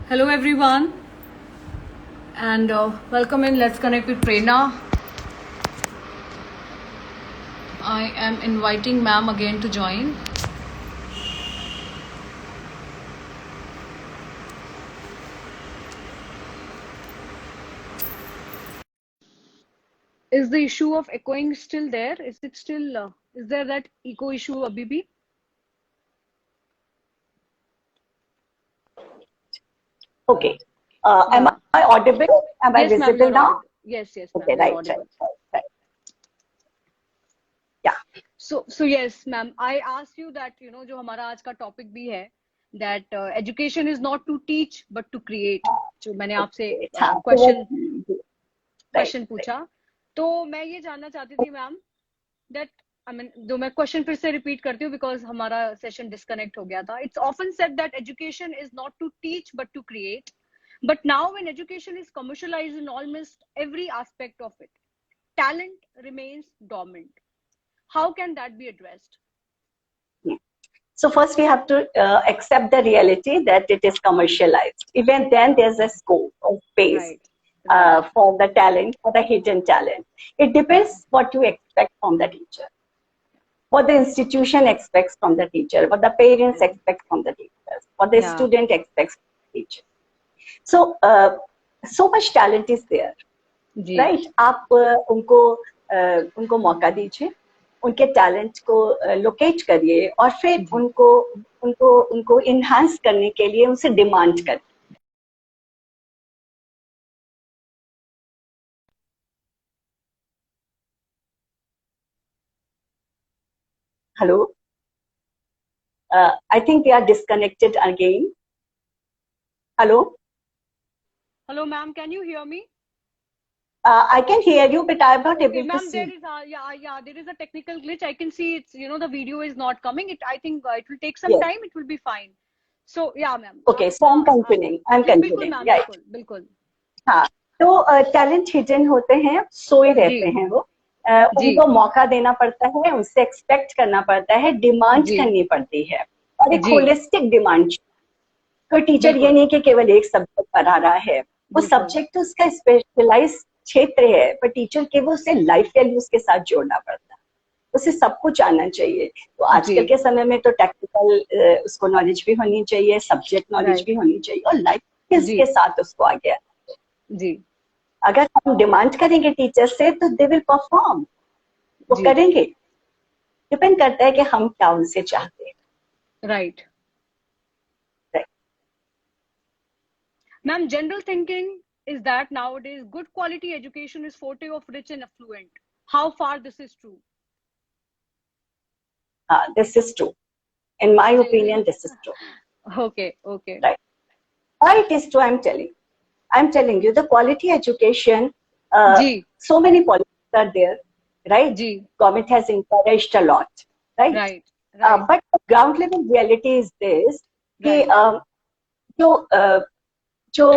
Hello everyone and welcome in Let's Connect with Prerna. I am inviting ma'am again to join. Is the issue of echoing still there? Is it still is there that echo issue abhi bhi? Okay. Am Yeah. I audible? Am I Yes ma'am, visible you're now? audible. Yes ma'am, Okay, you're right. audible. Yeah. So yes ma'am, I asked you that जो हमारा आज का topic भी है that education is not to teach but to create. जो मैंने आपसे Okay. हाँ, तो वो क्वेश्चन right. क्वेश्चन पूछा, तो मैं ये जानना चाहती थी मैम दैट आई मीन जो मैं क्वेश्चन फिर से रिपीट करती हूँ बिकॉज हमारा सेशन डिस्कनेक्ट हो गया था. It's often said that education is not to teach but to create, but now when education is commercialised in almost every aspect of it, talent remains dormant. How can that be addressed? So first we have to accept the reality that it is commercialized. Even then, there's a scope of space Right. Right. for the talent, for the hidden talent. It depends what you expect from the teacher, what the institution expects from the teacher, what the parents expect from the teachers, what the Yeah. student expects from the teacher. So, so much talent is there. जी. Right. आप उनको मौका दीजिए, उनके talent को locate करिए और फिर उनको उनको उनको इनहांस करने के लिए उनसे डिमांड करिए. Hello, I think they are disconnected again. Hello. Hello ma'am, can you hear me? I can hear you, but I'm not Okay able to ma'am, see. there is there is a technical glitch. I can see it's the video is not coming. I think it will take some Yes. time. It will be fine. So yeah ma'am. Okay, so I'm continuing. I'm जी बिल्कुल continuing. Ma'am, Right. बिल्कुल बिल्कुल. हाँ, तो talent hidden होते हैं, सोए रहते हैं वो. उनको मौका देना पड़ता है, उनसे एक्सपेक्ट करना पड़ता है, डिमांड करनी पड़ती है, और एक होलिस्टिक डिमांड. कोई टीचर ये नहीं कि केवल एक सब्जेक्ट पढ़ा रहा है, वो सब्जेक्ट उसका स्पेशलाइज क्षेत्र है, पर टीचर के वो उसे लाइफ वैल्यूज के साथ जोड़ना पड़ता है, उसे सब कुछ आना चाहिए. तो आजकल के समय में तो टेक्निकल उसको नॉलेज भी होनी चाहिए, सब्जेक्ट नॉलेज भी होनी चाहिए, और लाइफ स्किल्स के साथ उसको आगे जी. अगर हम डिमांड करेंगे टीचर से तो दे विल परफॉर्म, वो करेंगे. डिपेंड करता है कि हम क्या उनसे चाहते हैं. Right. Ma'am, general thinking is that nowadays good quality education is forte of rich and affluent. How far this is true? This is true. In my opinion, this is true. Okay. Right. Why it is true, I'm telling you, the quality education, so many policies are there, right? Government has encouraged a lot, right? Right. But the ground level reality is this, कि जो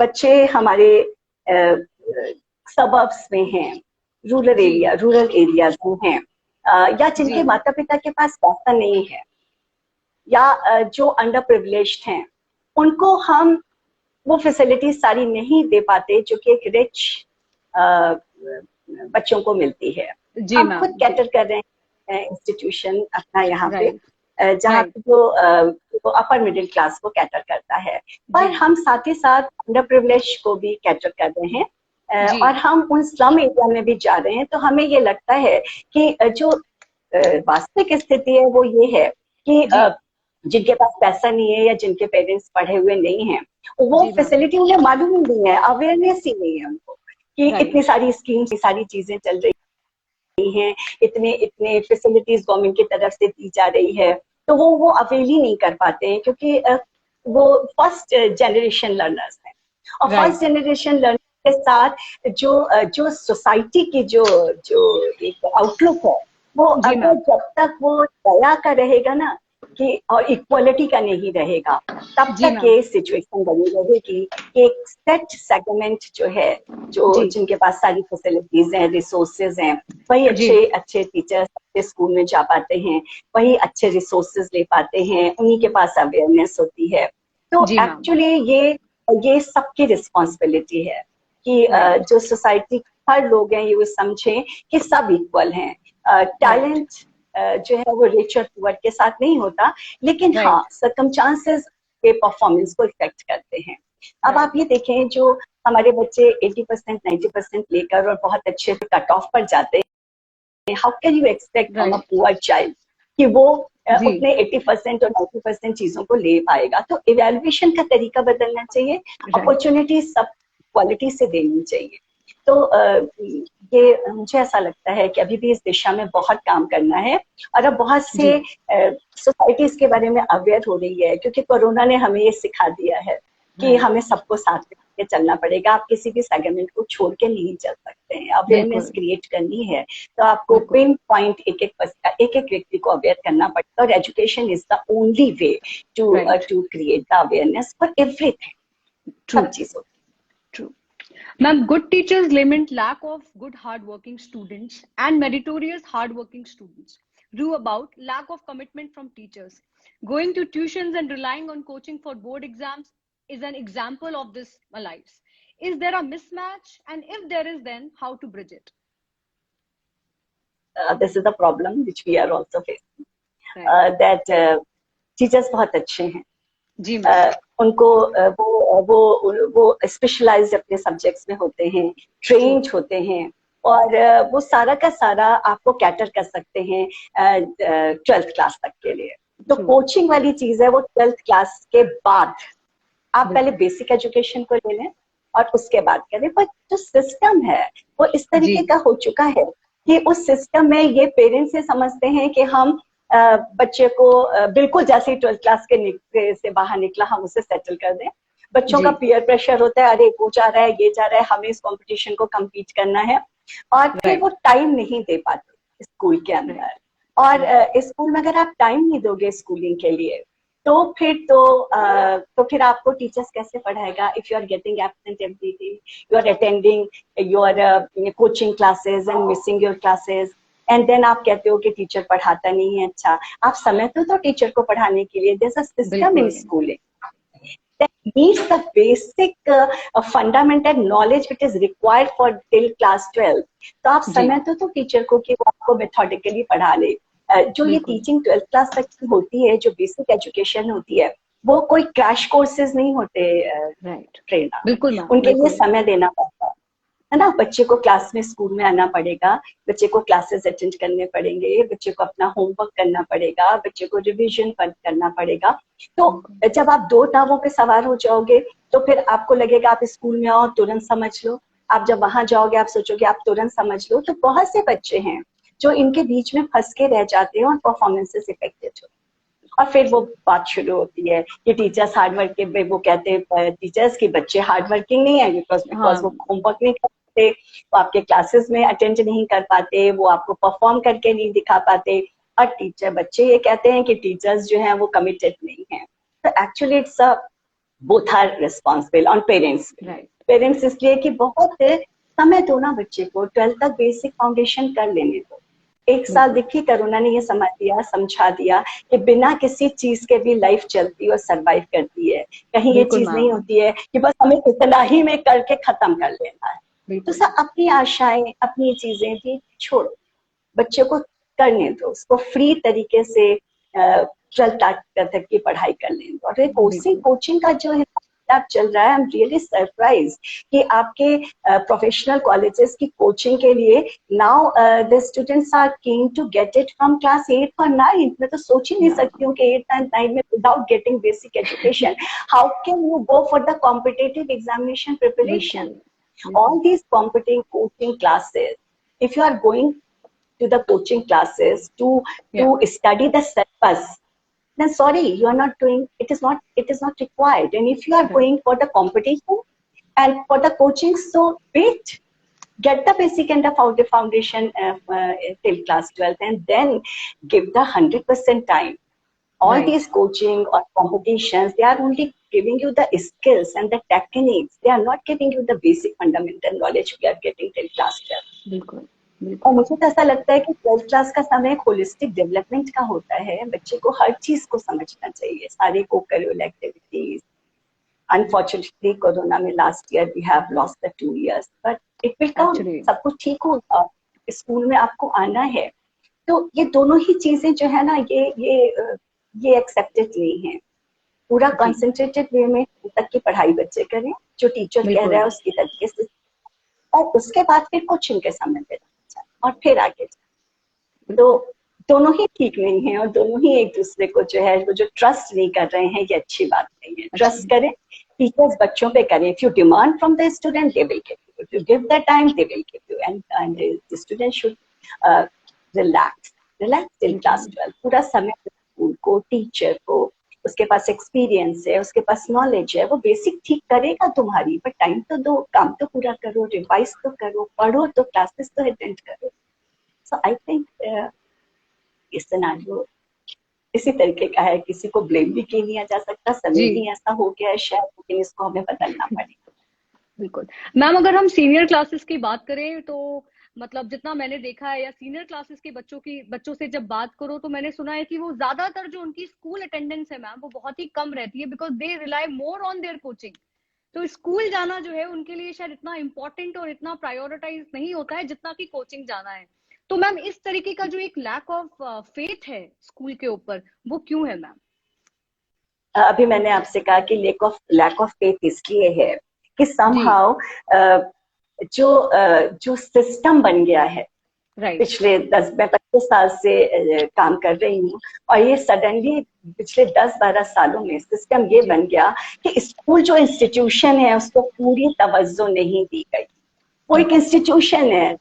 बच्चे हमारे suburbs में हैं, rural areas में हैं, या जिनके माता पिता के पास पैसा नहीं है, या जो अंडर प्रिविलेज्ड हैं, उनको हम वो फैसिलिटीज सारी नहीं दे पाते जो कि एक रिच बच्चों को मिलती है. हम खुद कैटर कर रहे हैं इंस्टीट्यूशन अपना यहाँ पे, जहाँ जो अपर मिडिल क्लास को कैटर करता है, पर हम साथ ही साथ अंडर प्रिविलेज को भी कैटर कर रहे हैं, और हम उन स्लम एरिया में भी जा रहे हैं. तो हमें ये लगता है कि जो वास्तविक स्थिति है वो ये है कि जिनके पास पैसा नहीं है या जिनके पेरेंट्स पढ़े हुए नहीं हैं, वो फैसिलिटी उन्हें मालूम ही नहीं है, अवेयरनेस ही नहीं है उनको कि इतनी सारी स्कीम्स, सारी चीजें चल रही हैं, इतने फैसिलिटीज गवर्नमेंट की तरफ से दी जा रही है, तो वो अवेल ही नहीं कर पाते हैं, क्योंकि वो फर्स्ट जनरेशन लर्नर्स हैं. और फर्स्ट जनरेशन लर्नर के साथ जो सोसाइटी की जो एक आउटलुक है, वो अगर जब तक वो दया का रहेगा ना कि और इक्वालिटी का नहीं रहेगा, तब तक ये सिचुएशन बनी रहेगी कि एक सेट सेगमेंट जो है, जो जिनके पास सारी फैसिलिटीज हैं, रिसोर्सेज हैं, वही अच्छे टीचर्स अच्छे स्कूल में जा पाते हैं, वही अच्छे रिसोर्सेज ले पाते हैं, उन्हीं के पास अवेयरनेस होती है. तो एक्चुअली ये ये सबकी रिस्पॉन्सिबिलिटी है कि जो सोसाइटी हर लोग हैं ये वो समझें कि सब इक्वल हैं। टैलेंट जो है वो रिच और पुअर के साथ नहीं होता, लेकिन हाँ सर्कमस्टांसेस के परफॉर्मेंस को इफेक्ट करते हैं। अब आप ये देखें, जो हमारे बच्चे 80% 90% लेकर और बहुत अच्छे से कट ऑफ पर जाते हैं, how can you expect from a poor child कि वो उतने 80% और 90% चीजों को ले पाएगा? तो इवैल्यूएशन का तरीका बदलना चाहिए, अपॉर्चुनिटी सब क्वालिटी से देनी चाहिए। तो ये मुझे ऐसा लगता है कि अभी भी इस दिशा में बहुत काम करना है, और अब बहुत से सोसाइटी इसके बारे में अवेयर हो रही है, क्योंकि कोरोना ने हमें ये सिखा दिया है कि हमें सबको साथ में चलना पड़ेगा। आप किसी भी सेगमेंट को छोड़ के नहीं चल सकते हैं। अवेयरनेस क्रिएट करनी है तो आपको पिन पॉइंट एक एक व्यक्ति को अवेयर करना पड़ेगा, और education is the only way to create the awareness for everything, सब चीजों। True. Ma'am, good teachers lament lack of good hardworking students and meritorious hardworking students. Rue about lack of commitment from teachers. Going to tuitions and relying on coaching for board exams is an example of this malaise. Is there a mismatch? And if there is, then how to bridge it? This is the problem which we are also facing. That teachers बहुत अच्छे हैं जी, उनको वो specialised अपने subjects में होते हैं, trained होते हैं, और वो सारा का सारा आपको कैटर कर सकते हैं 12th क्लास तक के लिए। तो कोचिंग वाली चीज है वो 12th क्लास के बाद, आप पहले बेसिक एजुकेशन को ले लें और उसके बाद करें। पर जो सिस्टम है वो इस तरीके का हो चुका है कि उस सिस्टम में ये पेरेंट्स ये समझते हैं कि हम बच्चे को बिल्कुल जैसे ही 12th क्लास के से बाहर निकला हम उसे सेटल कर दें। बच्चों का पीयर प्रेशर होता है, अरे वो जा रहा है, ये जा रहा है, हमें इस कंपटीशन को कम्पीट करना है, और फिर वो टाइम नहीं दे पाते स्कूल के अंदर। और स्कूल में अगर आप टाइम नहीं दोगे स्कूलिंग के लिए तो फिर आपको टीचर्स कैसे पढ़ाएगा? If you are getting absent every day, you are attending your coaching classes and missing your classes, and then आप कहते हो कि टीचर पढ़ाता नहीं है। अच्छा, आप समय तो टीचर को पढ़ाने के लिए। There is a system in schooling that needs the basic fundamental knowledge which is required for till class 12. तो आप समय तो टीचर को कि वो आपको मेथोडिकली पढ़ा ले। जो ये टीचिंग 12th क्लास तक की होती है, जो बेसिक एजुकेशन होती है, वो कोई क्रैश कोर्सेज नहीं होते ट्रेनर, बिल्कुल उनके लिए समय देना पड़ता है ना। बच्चे को क्लास में स्कूल में आना पड़ेगा, बच्चे को क्लासेस अटेंड करने पड़ेंगे, बच्चे को अपना होमवर्क करना पड़ेगा, बच्चे को रिवीजन करना पड़ेगा। तो जब आप दो नावों पे सवार हो जाओगे तो फिर आपको लगेगा आप स्कूल में आओ तुरंत समझ लो, आप जब वहां जाओगे आप सोचोगे आप तुरंत समझ लो। तो बहुत से बच्चे हैं जो इनके बीच में फंस के रह जाते हैं और परफॉर्मेंसेस इफेक्टेड होते हैं। और फिर वो बात शुरू होती है कि टीचर्स हार्ड वर्किंग, वो कहते हैं टीचर्स की बच्चे हार्ड वर्किंग नहीं है बिकॉज वो होमवर्क नहीं करते, वो आपके क्लासेस में अटेंड नहीं कर पाते, वो आपको परफॉर्म करके नहीं दिखा पाते। और टीचर बच्चे ये कहते हैं कि टीचर्स जो हैं वो कमिटेड नहीं है। तो actually it's both are responsible on parents. Parents इसलिए कि बहुत समय दो ना बच्चे को, 12th तक बेसिक फाउंडेशन कर लेने दो। एक साल देखिए कोरोना ने ये समझा दिया कि बिना किसी चीज के भी लाइफ चलती और सरवाइव करती है। कहीं ये चीज नहीं होती है कि बस हमें इतना ही में करके खत्म कर लेना है। तो सब अपनी आशाएं, अपनी चीजें भी छोड़ो, बच्चे को करने दो, उसको फ्री तरीके से 12th तक की पढ़ाई कर लेने दो। और कोचिंग का जो चल रहा है, आई एम रियली सरप्राइज कि आपके प्रोफेशनल कॉलेजेस की कोचिंग के लिए now the students are keen to get it from class 8 और 9। मैं तो सोच ही नहीं सकती हूँ कि 8th and 9 में without getting basic education how can you go for the competitive examination preparation. All these competitive coaching classes, if you are going to the coaching classes to study the syllabus, then sorry, you are not doing it. It is not required. And if you are going for the competition and for the coaching, so wait, get the basic and the foundation till class 12th, and then give the 100% time. All these coaching or competitions, they are only giving you the skills and the techniques. They are not giving you the basic fundamental knowledge we are getting till class 12. बिल्कुल। और मुझे तो ऐसा लगता है कि 12th class का समय एक होलिस्टिक डेवलपमेंट का होता है। बच्चे को हर चीज को समझना चाहिए, सारी co curricular activities, unfortunately corona में last year we have lost the 2 years, but it will come, सब कुछ ठीक होगा, स्कूल में आपको आना है। तो ये दोनों ही चीजें जो है ना, ये एक्सेप्टेड नहीं है। पूरा कंसंट्रेटेड वे में तक की पढ़ाई बच्चे करें, जो टीचर कह रहा है उसकी तरीके से, और उसके बाद फिर कोचिंग के समय देना और फिर आगे जाए। तो दोनों ही ठीक नहीं है, और दोनों ही एक दूसरे को जो है, वो जो ट्रस्ट नहीं कर रहे हैं, ये अच्छी बात नहीं है। ट्रस्ट करें, टीचर्स बच्चों पे करें। If you demand from the student, they will give you, if you give the time, they will give you, and the student should relax till class 12। पूरा समय स्कूल को, टीचर को, उसके पास एक्सपीरियंस है, उसके पास नॉलेज है, वो बेसिक ठीक करेगा तुम्हारी, पर टाइम तो दो, काम तो पूरा करो, रिवाइज तो करो, पढ़ो तो, क्लासेस तो अटेंड करो। सो आई थिंक इस सिनेरियो इसी तरीके का है, किसी को ब्लेम भी किया नहीं जा सकता, समय ही ऐसा हो गया है शायद, लेकिन इसको हमें बदलना पड़ेगा। बिल्कुल मैम, अगर हम सीनियर क्लासेस की बात करें तो मतलब जितना मैंने देखा है, या सीनियर क्लासेस के बच्चों से जब बात करो तो मैंने सुना है कि वो ज्यादातर जो उनकी स्कूल अटेंडेंस है मैम, वो बहुत ही कम रहती है, because they rely more on their coaching. तो स्कूल जाना जो है उनके लिए शायद इतना इंपॉर्टेंट और इतना प्रायोरिटाइज नहीं होता है जितना कि कोचिंग जाना है। तो मैम इस तरीके का जो एक लैक ऑफ फेथ है स्कूल के ऊपर, वो क्यों है मैम? अभी मैंने आपसे कहा कि लैक ऑफ फेथ इसलिए है कि समहाउ जो सिस्टम बन गया है, पिछले 10-25 साल से काम कर रही हूँ, और ये सडनली पिछले 10-12 सालों में सिस्टम ये बन गया कि स्कूल जो इंस्टीट्यूशन है उसको पूरी तवज्जो नहीं दी गई। वो एक इंस्टीट्यूशन है,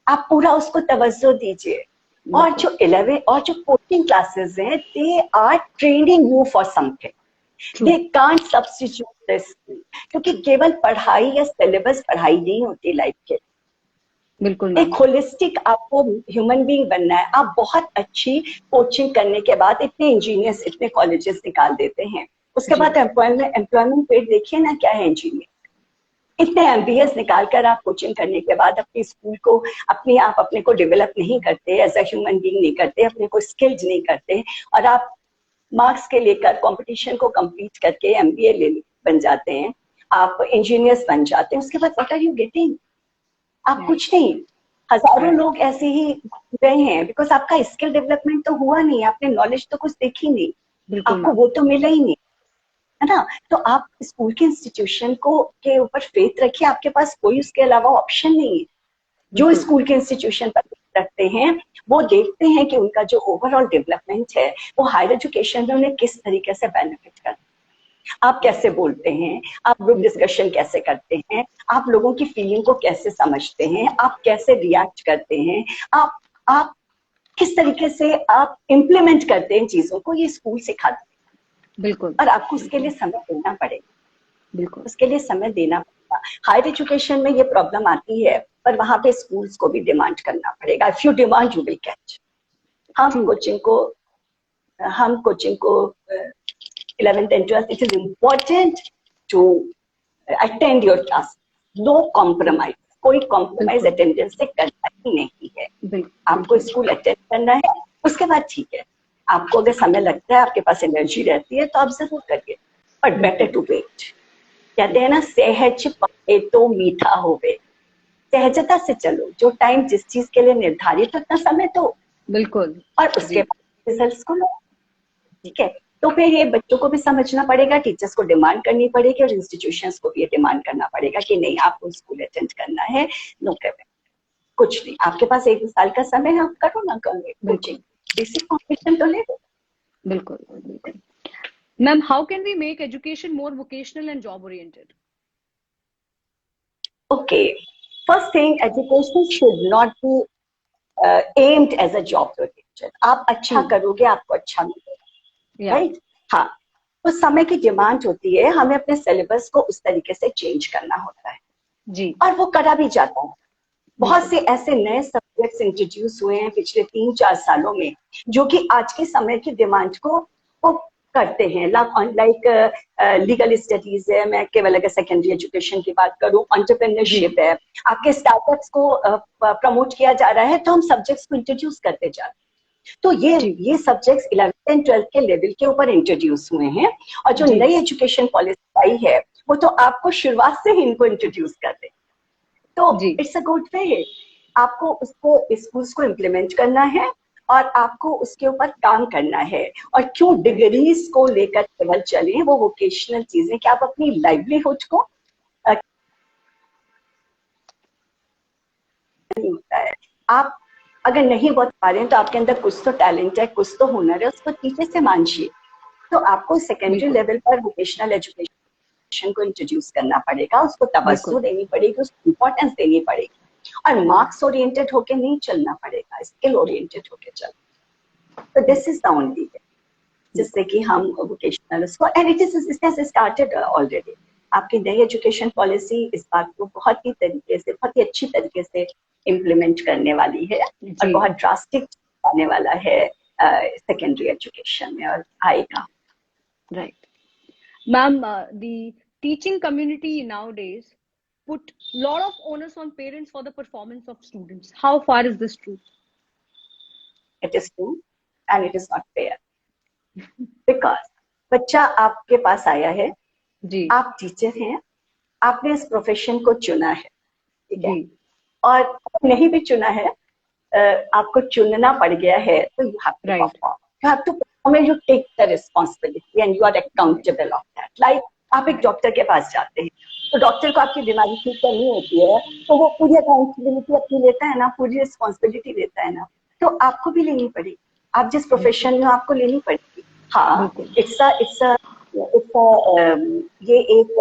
आप पूरा उसको तवज्जो दीजिए। और जो 11 और जो कोचिंग क्लासेस हैं, they are training you for something, they can't substitute this, क्योंकि केवल पढ़ाई या सिलेबस पढ़ाई नहीं होती लाइफ के। बिल्कुल एक होलिस्टिक आपको ह्यूमन बीइंग बनना है। आप बहुत अच्छी कोचिंग करने के बाद इतने इंजीनियर्स, इतने कॉलेजेस निकाल देते हैं, उसके बाद एम्प्लॉयमेंट पेड देखिए ना क्या है इंजीनियर। इतने MBAs निकालकर आप कोचिंग करने के बाद अपने स्कूल को, अपने को डेवलप नहीं करते, एज अ ह्यूमन बीइंग नहीं करते, अपने को स्किल्ड नहीं करते, और आप मार्क्स के लेकर कंपटीशन को कंप्लीट करके MBA बन जाते हैं, आप इंजीनियर्स बन जाते हैं, उसके बाद व्हाट आर यू गेटिंग? आप कुछ नहीं। हजारों लोग ऐसे ही गए हैं, बिकॉज आपका स्किल डेवलपमेंट तो हुआ नहीं, आपने नॉलेज तो कुछ देखी नहीं, आपको वो तो मिला ही नहीं, है ना। तो आप स्कूल के इंस्टीट्यूशन को के ऊपर फेथ रखिए, आपके पास कोई उसके अलावा ऑप्शन नहीं है। जो स्कूल के इंस्टीट्यूशन पर रखते हैं, वो देखते हैं कि उनका जो ओवरऑल डेवलपमेंट है, वो हायर एजुकेशन में उन्हें किस तरीके से बेनिफिट करता है। आप कैसे बोलते हैं, आप ग्रुप डिस्कशन कैसे करते हैं, आप लोगों की फीलिंग को कैसे समझते हैं, आप कैसे रिएक्ट करते हैं, आप किस तरीके से आप इम्प्लीमेंट करते हैं चीजों को, ये स्कूल सिखाते हैं। बिल्कुल। और आपको उसके लिए समय देना पड़ेगा, बिल्कुल उसके लिए समय देना पड़ेगा। हायर एजुकेशन में ये प्रॉब्लम आती है, पर वहां पे स्कूल्स को भी डिमांड करना पड़ेगा। If you demand you will catch. हम कोचिंग को 11th and 12th, it is important to attend your class. No compromise. कोई कॉम्प्रोमाइज अटेंडेंस से करना ही नहीं है। आपको स्कूल अटेंड करना है, उसके बाद ठीक है, आपको अगर समय लगता है, आपके पास एनर्जी रहती है, तो आप जरूर करिए, बट बेटर टू वेट। कहते हैं ना, सहज पके तो मीठा होवे। सहजता से चलो, जो टाइम जिस चीज के लिए निर्धारित, उतना समय तो बिल्कुल, और उसके बाद रिजल्ट्स को लो, ठीक है। तो फिर ये बच्चों को भी समझना पड़ेगा, टीचर्स को डिमांड करनी पड़ेगी, और इंस्टीट्यूशंस को भी ये डिमांड करना पड़ेगा कि नहीं, आपको स्कूल अटेंड करना है, नो प्रॉब्लम, कुछ नहीं, आपके पास 1 साल का समय है, आप करो ना करो कोचिंग, बेसिक कॉम्पिटिशन तो ले लो। बिल्कुल बिल्कुल। Ma'am, how can we make education more vocational and job oriented? Okay, first thing, education should not be aimed as a job oriented. आप अच्छा करोगे, आपको अच्छा मिलेगा, राइट? हाँ, तो समय की डिमांड होती है, हमें अपने सिलेबस को उस तरीके से चेंज करना होता है जी, और वो करा भी जाता है। बहुत से ऐसे नए सब्जेक्ट्स इंट्रोड्यूस हुए हैं पिछले 3-4 सालों में, जो कि आज के समय की डिमांड को करते हैं। लाइक लीगल स्टडीज है, मैं केवल अगर सेकेंडरी एजुकेशन की बात करूं, एंटरप्रेन्योरशिप है, आपके स्टार्टअप्स को प्रमोट किया जा रहा है, तो हम सब्जेक्ट्स को इंट्रोड्यूस करते जा रहे हैं। तो ये सब्जेक्ट्स 11th and 12th के लेवल के ऊपर इंट्रोड्यूस हुए हैं, और जो नई एजुकेशन पॉलिसी आई है वो तो आपको शुरुआत से ही इनको इंट्रोड्यूस कर दे, तो इट्स अ गुड वे। आपको उसको स्कूल्स को इम्प्लीमेंट करना है और आपको उसके ऊपर काम करना है। और क्यों डिग्रीज को लेकर केवल चले, वो वोकेशनल चीजें कि आप अपनी लाइवलीहुड को नहीं होता है। आप अगर नहीं बता पा रहे हैं तो आपके अंदर कुछ तो टैलेंट है, कुछ तो हुनर है, उसको टीचर से मांझिए। तो आपको सेकेंडरी लेवल पर वोकेशनल एजुकेशन को इंट्रोड्यूस करना पड़ेगा, उसको तवज्जो देनी पड़ेगी, उसको इम्पोर्टेंस देनी पड़ेगी, और मार्क्स ओरिएंटेड होके नहीं चलना पड़ेगा, स्किल ओरिएंटेड होके चलना। तो दिस इज द ओनली वे जिससे कि हम वोकेशनल उसको, and it is started already. आपकी नई एजुकेशन पॉलिसी इस बात को बहुत ही तरीके से, बहुत ही अच्छी तरीके से इम्प्लीमेंट करने वाली है और बहुत ड्रास्टिक आने वाला है सेकेंडरी एजुकेशन में और आएगा। Right ma'am, the teaching community nowadays put lot of onus on parents for the performance of students. How far is this true? It is true and it is not fair. Because बच्चा आपके पास आया है जी, आप teacher हैं, आपने इस profession को चुना है, ठीक है, और नहीं भी चुना है, आपको चुनना पड़ गया है, तो you have to perform. You have to perform and you take the responsibility and you are accountable of that. Like आप एक डॉक्टर के पास जाते हैं, तो डॉक्टर को आपकी बीमारी ठीक करनी होती है, तो वो पूरी अकाउंटेबिलिटी अपनी लेता है ना, पूरी रिस्पॉन्सिबिलिटी लेता है ना, तो आपको भी लेनी पड़ेगी। आप जिस प्रोफेशन में आपको लेनी पड़ेगी। हाँ, ये एक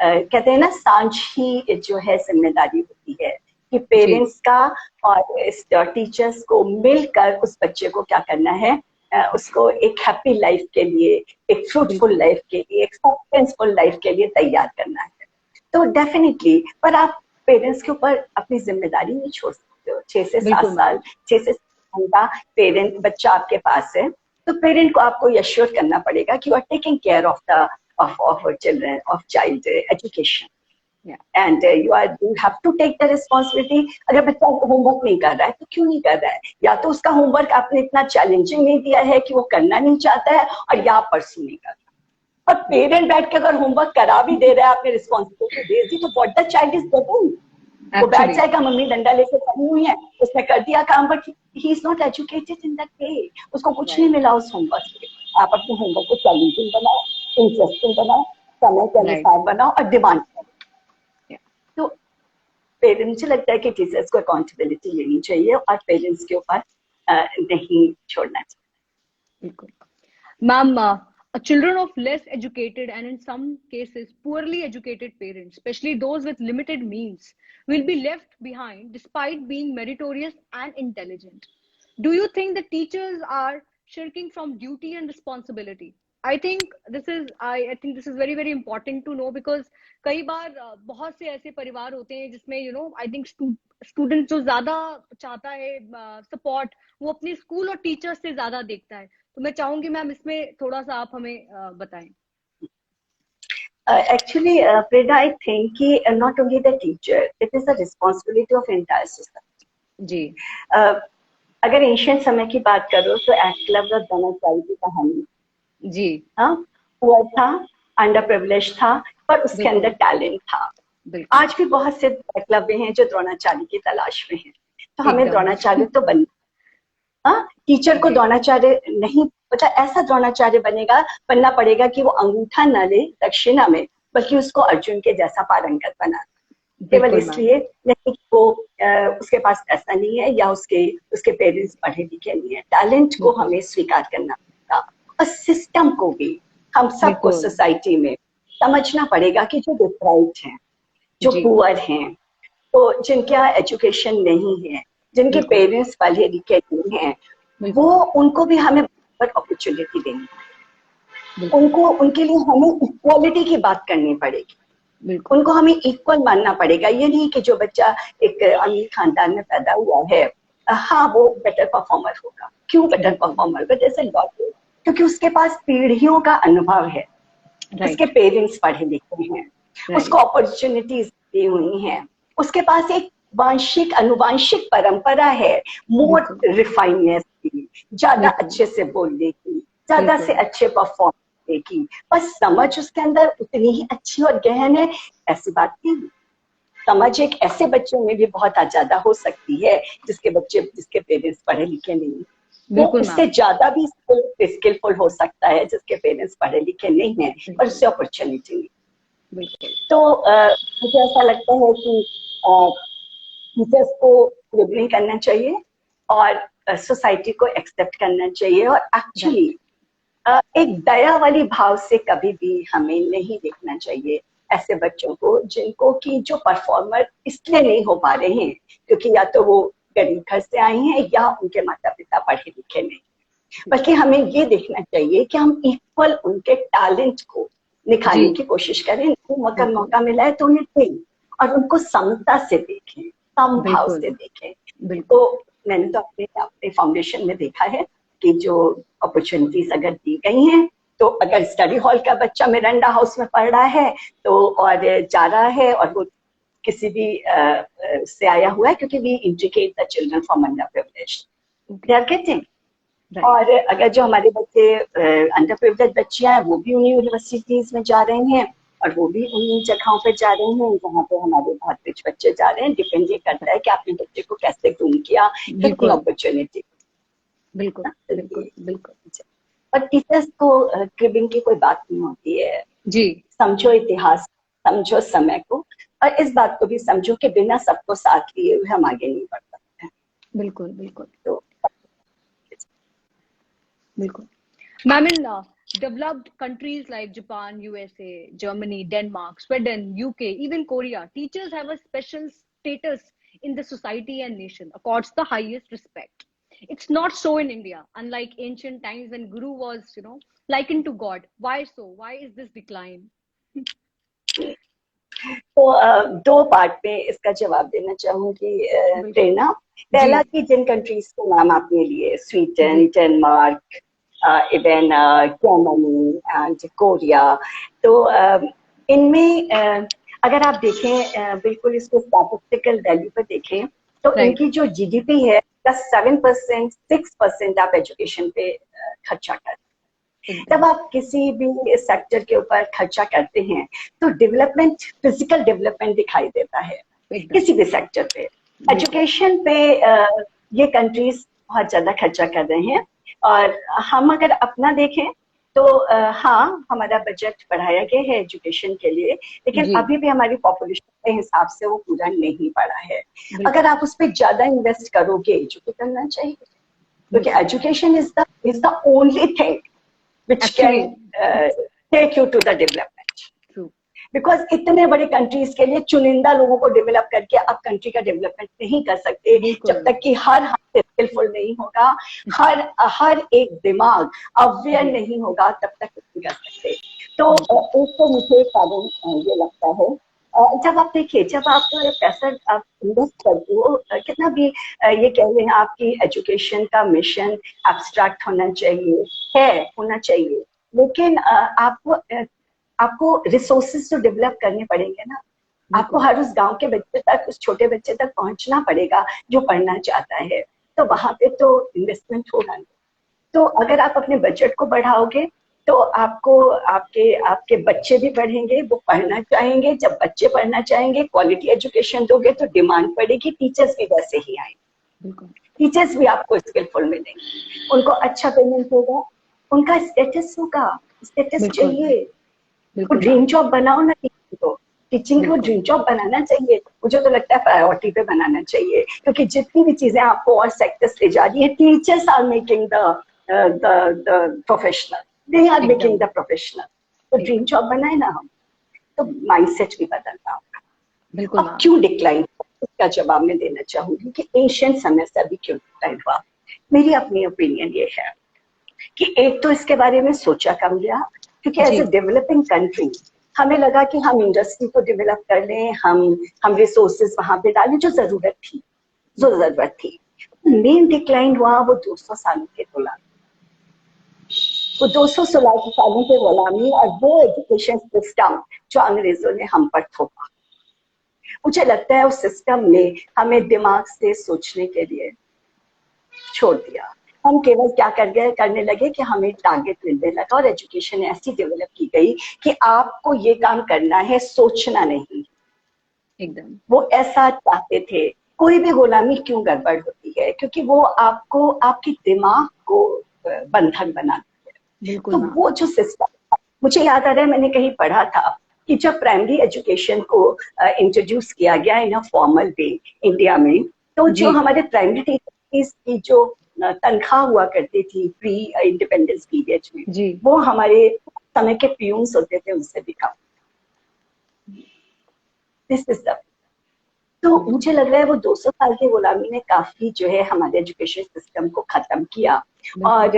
कहते हैं ना, सांझी जो है जिम्मेदारी होती है कि पेरेंट्स का और टीचर्स को मिलकर उस बच्चे को क्या करना है, उसको एक हैप्पी लाइफ के लिए, एक फ्रूटफुल लाइफ के लिए, एक सक्सेसफुल लाइफ के लिए तैयार करना है। तो डेफिनेटली, पर आप पेरेंट्स के ऊपर अपनी जिम्मेदारी नहीं छोड़ सकते हो। 6 से 7 साल, 6 से 7 साल का पेरेंट बच्चा आपके पास है, तो पेरेंट को आपको एश्योर करना पड़ेगा कि you are taking care of children, of child education, and you have to take the responsibility. अगर बच्चा होमवर्क नहीं कर रहा है तो क्यों नहीं कर रहा है? या तो उसका होमवर्क आपने इतना चैलेंजिंग नहीं दिया है कि वो करना नहीं चाहता है, और या परसू नहीं कर रहा। और पेरेंट बैठ के अगर होमवर्क करा भी दे रहा है, आपने रिस्पॉन्सिबिलिटी दे दी, तो what the child is doing, वो बैठ जाएगा, मम्मी डंडा लेके खड़ी हुई है, उसने कर दिया काम, but he is not educated in that way, उसको कुछ नहीं मिला उस होमवर्क से। आप अपने होमवर्क को चैलेंजिंग बनाओ, इंटरेस्टिंग बनाओ, समय के अनुसार बनाओ और डिमांड करो। तो पेरेंट्स, मुझे लगता है कि टीचर्स को अकाउंटेबिलिटी लेनी चाहिए और पेरेंट्स के ऊपर नहीं छोड़ना चाहिए। बिल्कुल ma'am, children of less educated and in some cases poorly educated parents, especially those with limited means, will be left behind despite being meritorious and intelligent. Do you think the teachers are shirking from duty and responsibility? I think this is very very important to know, because कई बार बहुत से ऐसे परिवार होते हैं जिसमें I think student जो ज्यादा चाहता है सपोर्ट, वो अपने स्कूल और टीचर्स से ज्यादा देखता है। तो मैं चाहूंगी मैम इसमें थोड़ा सा आप हमें बताएं। Actually, Prerna, I think कि not only the teacher, it is the responsibility of entire society. जी, अगर एशियन समय की बात करो तो एकलव्य द्रोणाचार्य की कहानी जी, हाँ, हुआ था, अंडर प्रिविलेज था, पर उसके अंदर टैलेंट था। आज भी बहुत से एकलव्य हैं जो द्रोणाचार्य की तलाश में हैं, तो हमें द्रोणाचार्य तो बनना, टीचर को द्रोणाचार्य नहीं पता, ऐसा द्रोणाचार्य बनना पड़ेगा कि वो अंगूठा न ले दक्षिणा में, बल्कि उसको अर्जुन के जैसा पारंगत बना। केवल इसलिए नहीं कि वो उसके पास पैसा नहीं है या उसके पेरेंट्स पढ़े लिखे नहीं है। टैलेंट को हमें स्वीकार करना पड़ेगा, और सिस्टम को भी, हम सबको सोसाइटी में समझना पड़ेगा कि जो डिप्राइव्ड हैं, जो पुअर हैं, तो जिनके यहाँ एजुकेशन नहीं है, जिनके पेरेंट्स पढ़े लिखे नहीं हैं, वो उनको भी हमें अपॉर्चुनिटी देनी है। उनके लिए हमें इक्वालिटी की बात करनी पड़ेगी, उनको हमें इक्वल मानना पड़ेगा। ये नहीं कि जो बच्चा एक अमीर खानदान में पैदा हुआ है, हाँ वो बेटर परफॉर्मर होगा। क्यों बेटर परफॉर्मर? बट ऐसे लॉजिक, क्योंकि उसके पास पीढ़ियों का अनुभव है, उसके पेरेंट्स पढ़े लिखे हैं, उसको अपॉर्चुनिटीज दी हुई हैं, उसके पास एक वांशिक अनुवांशिक परंपरा है मोर रिफाइननेस की, ज्यादा अच्छे से बोलने की, ज्यादा से अच्छे परफॉर्म सीखने की, बस समझ उसके अंदर उतनी ही अच्छी और गहन है, ऐसी बात नहीं। समझ एक ऐसे बच्चों में भी बहुत ज्यादा हो सकती है जिसके पेरेंट्स पढ़े लिखे नहीं, वो उससे ज्यादा भी स्किलफुल हो सकता है जिसके पेरेंट्स पढ़े लिखे नहीं है और उससे अपॉर्चुनिटी नहीं। तो मुझे ऐसा लगता है कि टीचर्स को क्रिबलिंग करना चाहिए और सोसाइटी को एक्सेप्ट करना चाहिए, और एक्चुअली एक दया वाली भाव से कभी भी हमें नहीं देखना चाहिए ऐसे बच्चों को जिनको कि जो परफॉर्मर इसलिए नहीं हो पा रहे हैं क्योंकि या तो वो गरीब घर से आए हैं या उनके माता पिता पढ़े लिखे नहीं, बल्कि हमें ये देखना चाहिए कि हम इक्वल उनके टैलेंट को निखारने की कोशिश करें। मौका मिला है तो उन्हें दें और उनको समता से देखें, समभाव से देखें। तो मैंने तो अपने फाउंडेशन में देखा है कि जो अपॉर्चुनिटीज अगर दी गई हैं, तो अगर स्टडी हॉल का बच्चा मिरांडा हाउस में पढ़ रहा है तो और जा रहा है और वो किसी भी से आया हुआ है, क्योंकि we indicate the children from underprivileged, they are getting. और अगर जो हमारे बच्चे अंडर प्रिविलेज्ड बच्चे हैं वो भी उन्हीं यूनिवर्सिटीज में जा रहे हैं और वो भी उन्हीं जगहों पे जा रहे हैं जहाँ पे हमारे बहुत रिच बच्चे जा रहे हैं। डिपेंड ये करता है कि आपने बच्चे को कैसे ग्रूम किया, कितनी अपॉर्चुनिटी। बिल्कुल बिल्कुल बिल्कुल। और टीचर्स को क्रिबिंग की कोई बात नहीं होती है जी। समझो इतिहास, समझो समय को, और इस बात को भी समझो कि बिना सबको साथ लिए हुए हम आगे नहीं बढ़ सकते। बिल्कुल बिल्कुल। तो बिल्कुल ma'am, in developed countries like Japan, USA, Germany, Denmark, Sweden, UK, even Korea, teachers have a special status in the society and nation, accords the highest respect. It's not so in India, unlike ancient times when Guru was, likened to God. Why so? Why is this decline? तो दो part में इसका जवाब देना चाहूंगी प्रेरणा। पहला कि जिन countries के नाम आपने लिए, Sweden, Denmark, even Germany and Korea, तो इनमें अगर आप देखें बिल्कुल इसको स्टैटिस्टिकल वैल्यू पर देखें तो इनकी जो जीडीपी है 7%, 6% आप एजुकेशन पे खर्चा करते हैं। जब आप किसी भी सेक्टर के ऊपर खर्चा करते हैं तो डेवलपमेंट, फिजिकल डेवलपमेंट दिखाई देता है किसी भी सेक्टर पे। एजुकेशन पे ये कंट्रीज बहुत ज्यादा खर्चा कर रहे हैं, और हम अगर अपना देखें तो हाँ, हमारा बजट बढ़ाया गया है एजुकेशन के लिए, लेकिन अभी भी हमारी पॉपुलेशन के हिसाब से वो पूरा नहीं पड़ा है। अगर आप उस पर ज्यादा इन्वेस्ट करोगे, जो करना चाहिए, क्योंकि education is the only thing which can take you to the development. True. Because इतने बड़े कंट्रीज के लिए चुनिंदा लोगों को डेवलप करके आप कंट्री का डेवलपमेंट नहीं कर सकते जब तक कि हर हाथ स्किलफुल नहीं होगा, हर एक दिमाग अवेयर नहीं होगा, तब तक नहीं कर सकते। तो एक तो मुझे कारण ये लगता है, जब आप देखिए, जब आप पैसा आप इन्वेस्ट करते हो, कितना भी ये कह रहे हैं आपकी एजुकेशन का मिशन एब्स्ट्रैक्ट होना चाहिए, लेकिन आपको रिसोर्सेज तो डेवलप करने पड़ेंगे ना। आपको हर उस गांव के बच्चे तक, उस छोटे बच्चे तक पहुंचना पड़ेगा जो पढ़ना चाहता है, तो वहां पे तो इन्वेस्टमेंट होगा। तो अगर आप अपने बजट को बढ़ाओगे तो आपको आपके बच्चे भी पढ़ेंगे, वो पढ़ना चाहेंगे। जब बच्चे पढ़ना चाहेंगे, क्वालिटी एजुकेशन दोगे तो डिमांड पड़ेगी, टीचर्स भी वैसे ही आएंगे, टीचर्स भी आपको स्किलफुल मिलेंगे, उनको अच्छा पेमेंट होगा, उनका स्टेटस होगा, स्टेटस चाहिए। वो ड्रीम जॉब बनाओ ना टीचिंग को ड्रीम जॉब बनाना चाहिए। मुझे तो लगता है प्रायोरिटी पे बनाना चाहिए, क्योंकि जितनी भी चीजें आपको और सेक्टर्स ले जा रही है, teachers are making the professional, they are making the professional। तो ड्रीम जॉब बनाए ना हम, तो माइंडसेट भी बदलना होगा। अब क्यों डिक्लाइन, इसका जवाब मैं देना चाहूंगी कि एशियन समय से अभी क्यों डिक्लाइन हुआ। मेरी अपनी ओपिनियन ये है कि एक तो इसके बारे में सोचा कम गया, क्योंकि एज ए डेवलपिंग कंट्री हमें लगा कि हम इंडस्ट्री को डेवलप कर लें, हम रिसोर्सेज वहां पे डालें जो जरूरत थी। मेन डिक्लाइन हुआ वो 200 सालों के गुलामी, वो 200 सालों के गुलामी और वो एजुकेशन सिस्टम जो अंग्रेजों ने हम पर थोपा। मुझे लगता है उस सिस्टम ने हमें दिमाग से सोचने के लिए छोड़ दिया, हम केवल क्या करने लगे कि हमें टारगेट मिलने लगा और एजुकेशन ऐसी डेवलप की गई कि आपको ये काम करना है, सोचना नहीं। एकदम वो ऐसा चाहते थे। कोई भी गुलामी क्यों गड़बड़ होती है, क्योंकि वो आपको आपके दिमाग को बंधक बनाती है। तो वो जो सिस्टम, मुझे याद आ रहा है मैंने कहीं पढ़ा था कि जब प्राइमरी एजुकेशन को इंट्रोड्यूस किया गया इन अ फॉर्मल वे इंडिया में, तो जो हमारे प्राइमरी टीचर्स की जो तनख्वाह हुआ करती थी प्री इंडिपेंडेंस पीरियड में, वो हमारे समय के प्यून्स होते थे उनसे भी कम। दिस इज द, तो मुझे लग रहा है वो 200 साल की गुलामी ने काफी जो है हमारे एजुकेशन सिस्टम को खत्म किया। और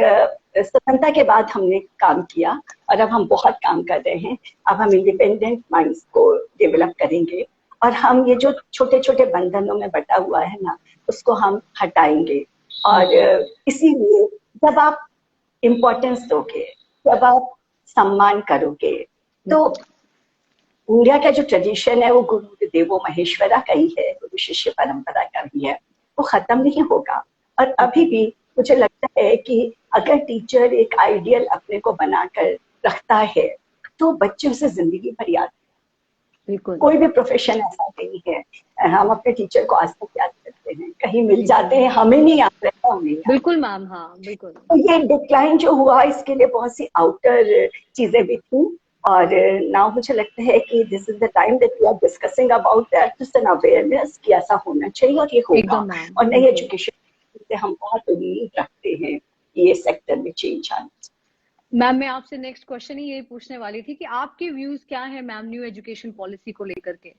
स्वतंत्रता के बाद हमने काम किया और अब हम बहुत काम कर रहे हैं। अब हम इंडिपेंडेंट माइंड्स को डेवलप करेंगे और हम ये जो छोटे छोटे बंधनों में बटा हुआ है ना, उसको हम हटाएंगे। और इसीलिए जब आप इम्पोर्टेंस दोगे, जब आप सम्मान करोगे, तो इंडिया का जो ट्रेडिशन है वो गुरु देवो महेश्वरा का ही है, गुरु शिष्य परंपरा का भी है, वो खत्म नहीं होगा। और अभी भी मुझे लगता है कि अगर टीचर एक आइडियल अपने को बनाकर रखता है तो बच्चे उसे जिंदगी भर याद। कोई भी प्रोफेशन ऐसा नहीं है, हम अपने टीचर को आज तक याद करते हैं, कहीं मिल जाते हैं, हमें नहीं याद रहता, हमें बिल्कुल मैम, हाँ बिल्कुल। तो ये डिक्लाइन जो हुआ इसके लिए बहुत सी आउटर चीजें भी थी। और नाउ मुझे लगता है कि this is the time that we are discussing about that, just an awareness कि ऐसा होना चाहिए और ये होगा। और नई एजुकेशन से हम बहुत उम्मीद रखते हैं कि ये सेक्टर में चेंज आना। मैम मैं आपसे नेक्स्ट क्वेश्चन ही यही पूछने वाली थी कि आपके व्यूज क्या है मैम न्यू एजुकेशन पॉलिसी को लेकर के?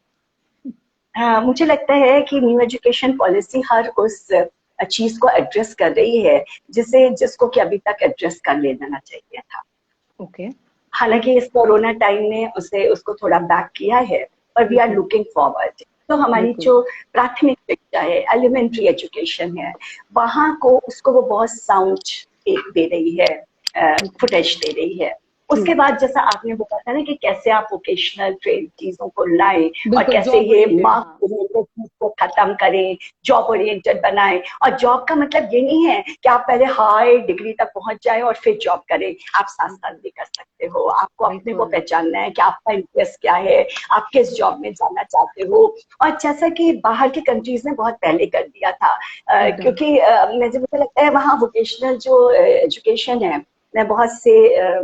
मुझे लगता है कि न्यू एजुकेशन पॉलिसी हर उस चीज को एड्रेस कर रही है जिसको कि अभी तक एड्रेस कर लेना चाहिए था। ओके। हालांकि इस कोरोना टाइम ने उसको थोड़ा बैक किया है, पर वी आर लुकिंग फॉरवर्ड। तो हमारी जो प्राथमिक शिक्षा है, एलिमेंट्री एजुकेशन है, वहां को उसको वो बहुत साउंड एक दे रही है, फुटेज दे रही है। उसके बाद जैसा आपने बोला था ना कि कैसे आप वोकेशनल ट्रेड चीजों को लाएं और कैसे ये मार्क्स ओरिएंटेड चीज को खत्म करें, जॉब ओरिएंटेड बनाएं। और जॉब का मतलब ये नहीं है कि आप पहले हाई डिग्री तक पहुंच जाएं और फिर जॉब करें। आप साथ साथ भी कर सकते हो। आपको अपने को पहचानना है कि आपका इंटरेस्ट क्या है, आप किस जॉब में जाना चाहते हो। और जैसा कि बाहर की कंट्रीज ने बहुत पहले कर दिया था, क्योंकि मुझे लगता है वहाँ वोकेशनल जो एजुकेशन है, मैं बहुत से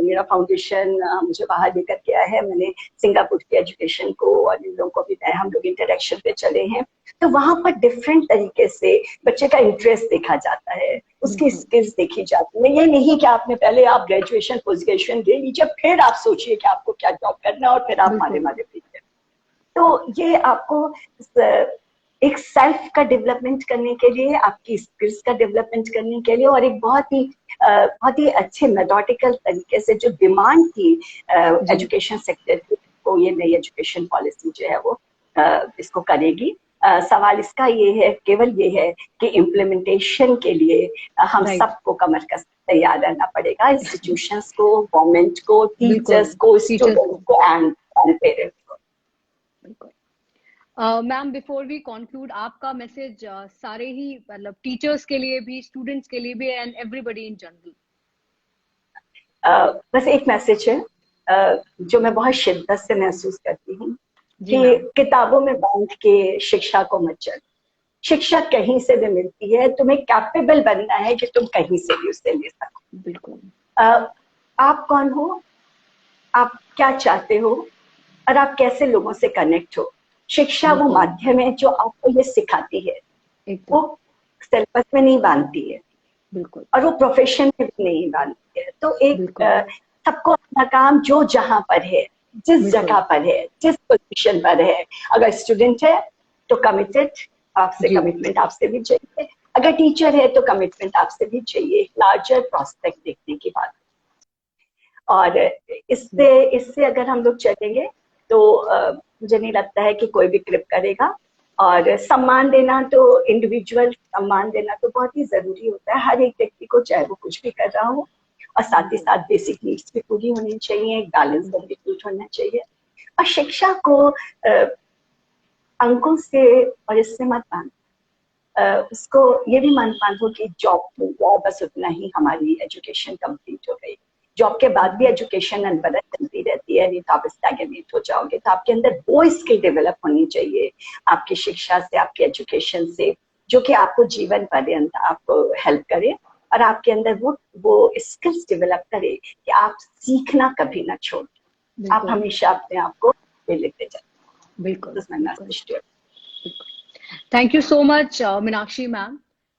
मेरा फाउंडेशन मुझे बाहर लेकर गया है, मैंने सिंगापुर की एजुकेशन को और इन लोगों को भी हम लोग इंटरेक्शन पे चले हैं। तो वहां पर डिफरेंट तरीके से बच्चे का इंटरेस्ट देखा जाता है, उसकी स्किल्स देखी जाती है। ये नहीं कि आपने पहले आप ग्रेजुएशन पोस्ट ग्रेजुएशन ले लीजिए फिर आप सोचिए कि आपको क्या जॉब करना और फिर आप मारे पीछे। तो ये आपको एक सेल्फ का डेवलपमेंट करने के लिए, आपकी स्किल्स का डेवलपमेंट करने के लिए और एक बहुत ही अच्छे मेथोडिकल तरीके से जो डिमांड थी एजुकेशन सेक्टर की, तो ये नई एजुकेशन पॉलिसी जो है वो इसको करेगी। सवाल इसका ये है, केवल ये है कि इम्प्लीमेंटेशन के लिए हम सबको कमर कस तैयार रहना पड़ेगा, इंस्टीट्यूशंस को, गवर्नमेंट को, टीचर्स को, स्टूडेंट्स को एंड पेरेंट्स को। मैम बिफोर वी कंक्लूड, आपका मैसेज सारे ही मतलब टीचर्स के लिए भी, स्टूडेंट्स के लिए भी एंड एवरीबॉडी इन जनरल। बस एक मैसेज है जो मैं बहुत शिद्दत से महसूस करती हूँ कि किताबों में बांध के शिक्षा को मत चलो। शिक्षा कहीं से भी मिलती है, तुम्हें कैपेबल बनना है कि तुम कहीं से भी उसे ले सको। बिल्कुल। आप कौन हो, आप क्या चाहते हो और आप कैसे लोगों से कनेक्ट हो। शिक्षा वो माध्यम है जो आपको ये सिखाती है, वो सिलेबस में नहीं बांधती है, बिल्कुल, और वो प्रोफेशन में भी नहीं बांधती है। तो एक सबको अपना काम जो जहां पर है, जिस जगह पर है, जिस पोजीशन पर है, अगर स्टूडेंट है तो कमिटेड, आपसे कमिटमेंट आपसे भी चाहिए। अगर टीचर है तो कमिटमेंट आपसे भी चाहिए, लार्जर प्रोस्पेक्ट देखने की बात। और इससे अगर हम लोग चलेंगे तो मुझे नहीं लगता है कि कोई भी क्रिप करेगा। और सम्मान देना, तो इंडिविजुअल सम्मान देना तो बहुत ही जरूरी होता है हर एक व्यक्ति को, चाहे वो कुछ भी कर रहा हो। और साथ ही साथ बेसिक नीड्स भी पूरी होनी चाहिए, एक बैलेंस एग्जीक्यूट होना चाहिए। और शिक्षा को अंकों से और इससे मत बांधो, उसको ये भी मानो कि जॉब मिल जाए, बस उतना ही हमारी एजुकेशन कंप्लीट हो गई। जॉब के बाद भी एजुकेशन अनबरत चलती रहती है, नहीं तो आप स्टैग्नेट हो जाओगे। तो आपके अंदर वो स्किल डेवलप होनी चाहिए आपकी शिक्षा से, आपकी एजुकेशन से, जो कि आपको जीवन पर्यंत आपको हेल्प करे और आपके अंदर वो स्किल्स डेवलप करे कि आप सीखना कभी ना छोड़ें, आप हमेशा अपने आप को लेते जाए। बिल्कुल। Thank you so much, Meenakshi ma'am,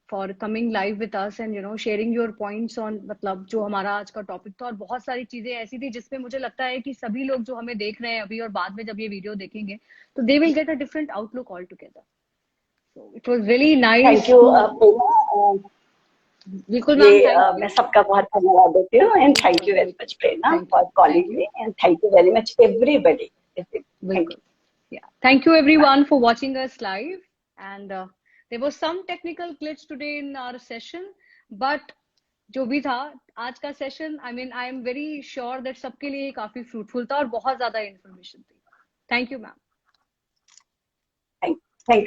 for coming live with us and sharing your points on मतलब जो हमारा आज का टॉपिक था। और बहुत सारी चीजें ऐसी थी जिसपे मुझे लगता है कि सभी लोग जो हमें देख रहे हैं अभी और बाद में जब ये वीडियो देखेंगे तो they will get a different outlook all together. So it was really nice. Thank you. बिल्कुल मैम, मैं सबका बहुत धन्यवाद देती हूँ and thank you very much Prerna for calling me and thank you very much everybody. Thank you everyone for watching us live, and there was some technical glitch today in our session, but जो भी था आज का session, I am very sure that सबके लिए काफी fruitful था और बहुत ज्यादा इंफॉर्मेशन थी। Thank you ma'am. Thank you.